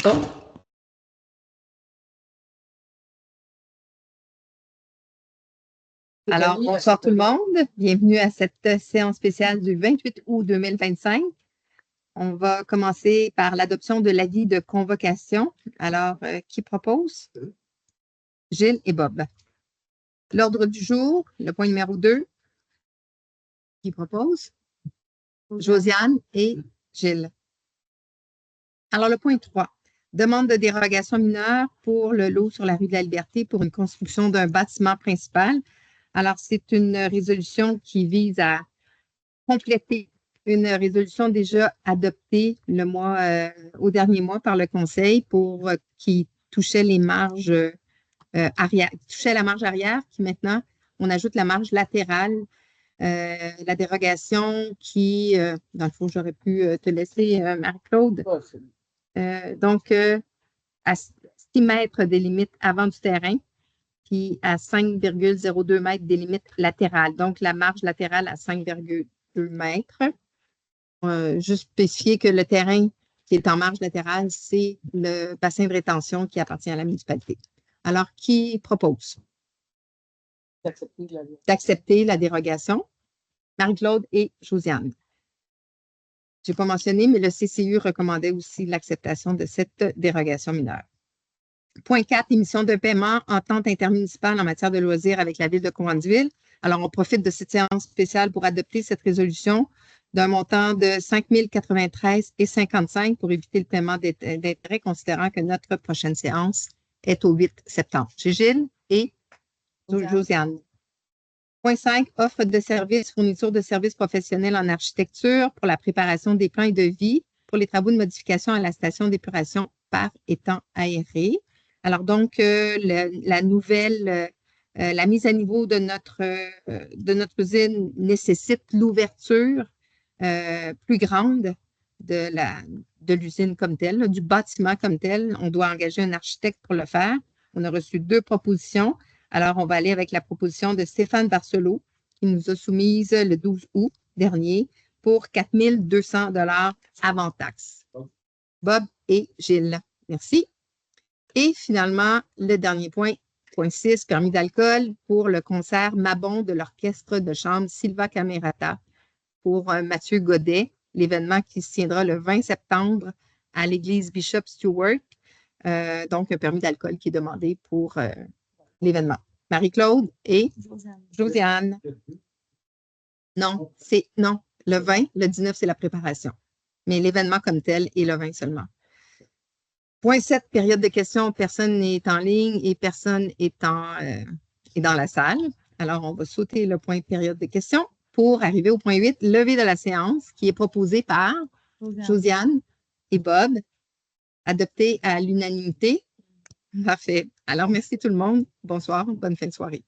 Oh. Alors, bonsoir tout le monde. Bienvenue à cette séance spéciale du 28 août 2025. On va commencer par l'adoption de l'avis de convocation. Alors, qui propose? Gilles et Bob. L'ordre du jour, le point numéro 2. Qui propose? Josiane et Gilles. Alors, le point 3. Demande de dérogation mineure pour le lot sur la rue de la Liberté pour une construction d'un bâtiment principal. Alors, c'est une résolution qui vise à compléter une résolution déjà adoptée au dernier mois par le Conseil qui touchait les marges arrière, touchait la marge arrière, qui maintenant, on ajoute la marge latérale. La dérogation qui, dans le fond, j'aurais pu te laisser, Marie-Claude. Donc, à 6 mètres des limites avant du terrain, puis à 5,02 mètres des limites latérales. Donc, la marge latérale à 5,2 mètres. Juste spécifier que le terrain qui est en marge latérale, c'est le bassin de rétention qui appartient à la municipalité. Alors, qui propose? D'accepter la dérogation. Marie-Claude et Josiane. Je n'ai pas mentionné, mais le CCU recommandait aussi l'acceptation de cette dérogation mineure. Point 4, émission de paiement, entente intermunicipale en matière de loisirs avec la Ville de Cowansville. Alors, on profite de cette séance spéciale pour adopter cette résolution d'un montant de 5 093,55 pour éviter le paiement d'intérêts, considérant que notre prochaine séance est au 8 septembre. Chez Gilles et Josiane. Point 5, offre de services, fourniture de services professionnels en architecture pour la préparation des plans et devis pour les travaux de modification à la station d'épuration par étang aéré. Alors donc, la mise à niveau de notre usine nécessite l'ouverture plus grande de l'usine comme telle, du bâtiment comme tel. On doit engager un architecte pour le faire. On a reçu 2 propositions. Alors, on va aller avec la proposition de Stéphane Barcelot, qui nous a soumise le 12 août dernier pour 4 200 $ avant taxe. Bob et Gilles. Merci. Et finalement, le dernier point, point 6, permis d'alcool pour le concert Mabon de l'orchestre de chambre Silva Camerata pour Mathieu Godet, l'événement qui se tiendra le 20 septembre à l'église Bishop Stewart. Donc, un permis d'alcool qui est demandé pour l'événement. Marie-Claude et Josiane. Non, le 20, le 19, c'est la préparation. Mais l'événement comme tel est le 20 seulement. Point 7, période de questions. Personne n'est en ligne et personne est dans la salle. Alors, on va sauter le point période de questions pour arriver au point 8, levée de la séance, qui est proposée par Josiane et Bob, adopté à l'unanimité. Parfait. Alors, merci tout le monde. Bonsoir. Bonne fin de soirée.